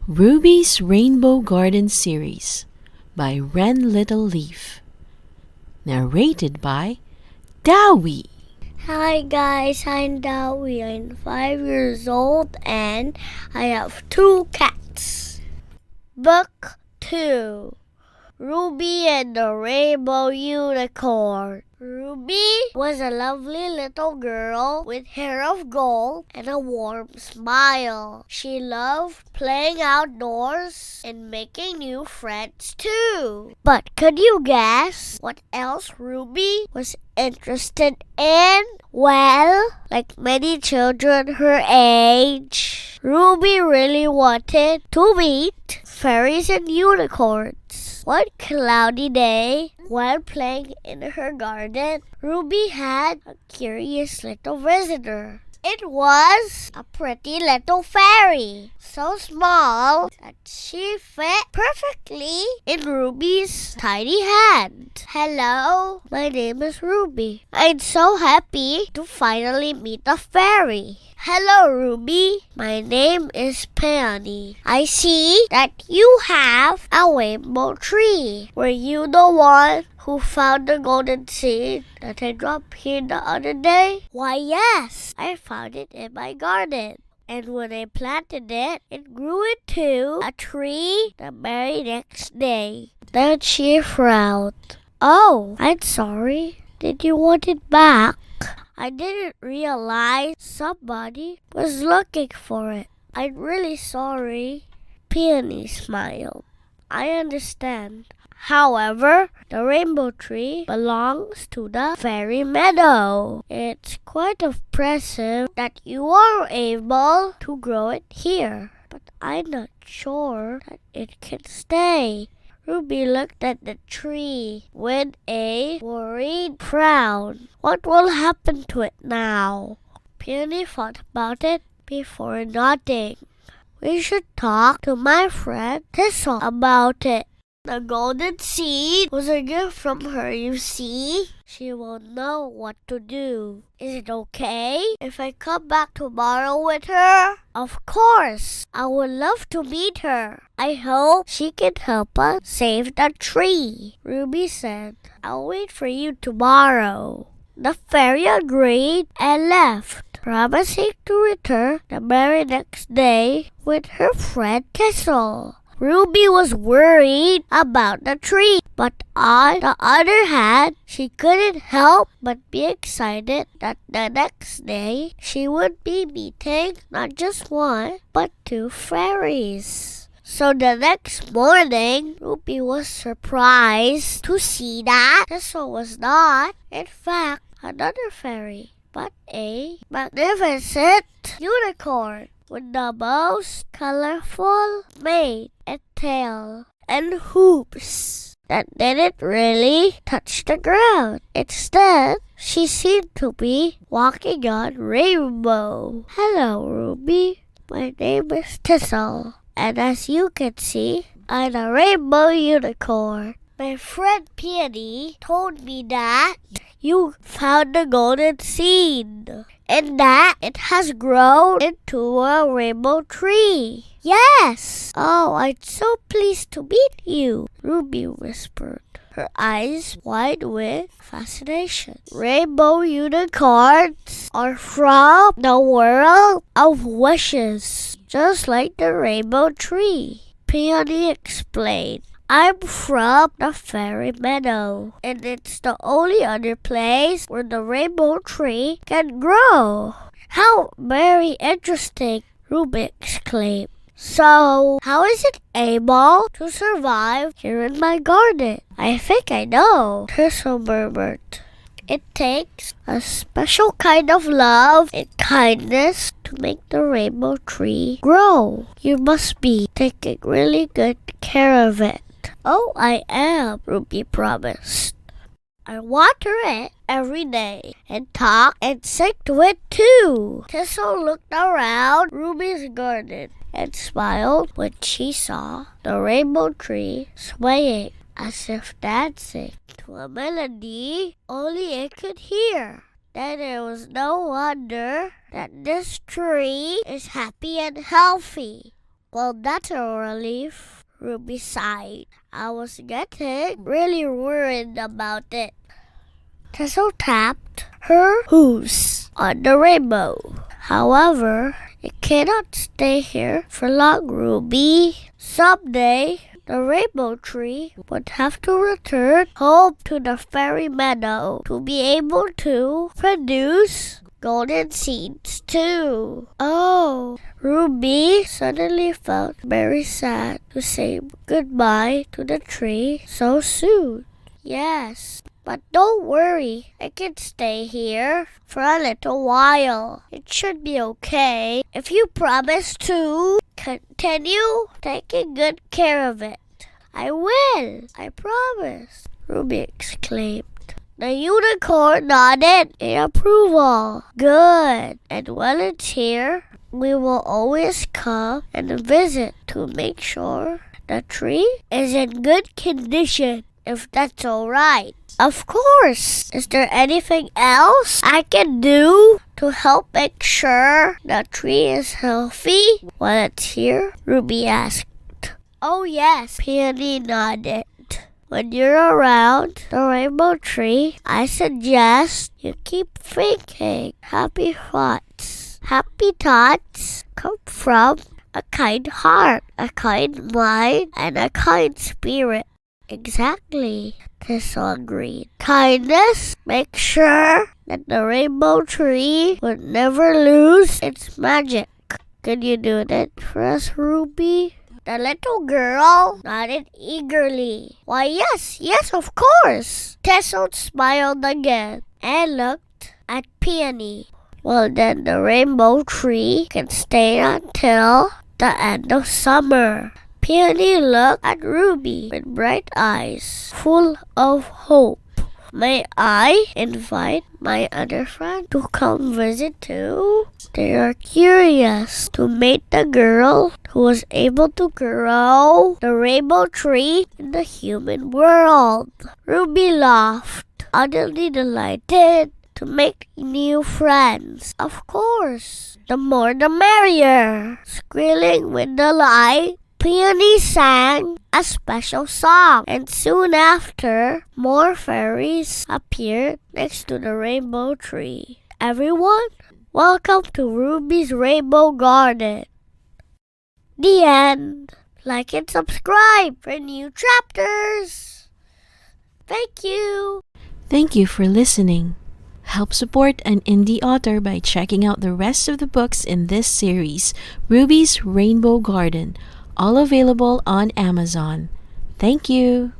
Ruby's Rainbow Garden Series by Wren Littleleaf. Narrated by Daui. Hi guys, I'm Daui. I'm 5 years old and I have 2 cats. Book 2, Ruby and the Rainbow Unicorn. Ruby was a lovely little girl with hair of gold and a warm smile. She loved playing outdoors and making new friends too. But could you guess what else Ruby was interested in? Well, like many children her age, Ruby really wanted to meet fairies and unicorns. One cloudy day, while playing in her garden, Ruby had a curious little visitor. It was a pretty little fairy, so small that she fit perfectly in Ruby's tiny hand. Hello, my name is Ruby. I'm so happy to finally meet a fairy. Hello, Ruby. My name is Peony. I see that you have a rainbow tree. Were you the one who found the golden seed that I dropped here the other day? Why, yes. I found it in my garden. And when I planted it, it grew into a tree the very next day. Then she frowned. Oh, I'm sorry. Did you want it back? I didn't realize somebody was looking for it. I'm really sorry. Peony smiled. I understand. However, the rainbow tree belongs to the fairy meadow. It's quite impressive that you are able to grow it here, but I'm not sure that it can stay. Ruby looked at the tree with a worried frown. What will happen to it now? Peony thought about it before nodding. We should talk to my friend Thistle about it. The golden seed was a gift from her, you see. She will know what to do. Is it okay if I come back tomorrow with her? Of course. I would love to meet her. I hope she can help us save the tree. Ruby said, I'll wait for you tomorrow. The fairy agreed and left, promising to return the very next day with her friend Thistle. Ruby was worried about the tree, but on the other hand, she couldn't help but be excited that the next day she would be meeting not just one, but 2 fairies. So the next morning, Ruby was surprised to see that Thistle was not, in fact, another fairy, but a magnificent unicorn with the most colorful mane and tail and hoops that didn't really touch the ground. Instead, she seemed to be walking on rainbow. Hello, Ruby. My name is Thistle, and as you can see, I'm a rainbow unicorn. My friend Peony told me that you found the golden seed and that it has grown into a rainbow tree. Yes! Oh, I'm so pleased to meet you, Ruby whispered, her eyes wide with fascination. Rainbow unicorns are from the world of wishes, just like the rainbow tree. Peony explained. I'm from the fairy meadow, and it's the only other place where the rainbow tree can grow. How very interesting, Ruby exclaimed. So, how is it able to survive here in my garden? I think I know, Thistle murmured. It takes a special kind of love and kindness to make the rainbow tree grow. You must be taking really good care of it. Oh, I am, Ruby promised. I water it every day and talk and sing to it too. Thistle looked around Ruby's garden and smiled when she saw the rainbow tree swaying as if dancing to a melody only it could hear. Then it was no wonder that this tree is happy and healthy. Well, that's a relief, Ruby sighed. I was getting really worried about it. Tessel tapped her hooves on the rainbow. However, it cannot stay here for long, Ruby. Someday, the rainbow tree would have to return home to the fairy meadow to be able to produce golden seeds too. Oh, Ruby suddenly felt very sad to say goodbye to the tree so soon. Yes, but don't worry, I can stay here for a little while. It should be okay if you promise to continue taking good care of it. I will, I promise, Ruby exclaimed. The unicorn nodded in approval. Good. And while it's here, we will always come and visit to make sure the tree is in good condition, if that's all right. Of course. Is there anything else I can do to help make sure the tree is healthy while it's here? Ruby asked. Oh yes, Peony nodded. When you're around the rainbow tree, I suggest you keep thinking happy thoughts. Happy thoughts come from a kind heart, a kind mind, and a kind spirit. Exactly, Tessa agreed. Kindness makes sure that the rainbow tree would never lose its magic. Can you do that for us, Ruby? The little girl nodded eagerly. Why, yes, of course. Tessa smiled again and looked at Peony. Well, then the rainbow tree can stay until the end of summer. Peony looked at Ruby with bright eyes, full of hope. May I invite my other friend to come visit too? They are curious to meet the girl who was able to grow the rainbow tree in the human world. Ruby laughed, utterly delighted to make new friends. Of course, the more the merrier. Squealing with delight, Peony sang a special song, and soon after, more fairies appeared next to the rainbow tree. Everyone, welcome to Ruby's Rainbow Garden. The end. Like and subscribe for new chapters. Thank you. Thank you for listening. Help support an indie author by checking out the rest of the books in this series, Ruby's Rainbow Garden, all available on Amazon. Thank you.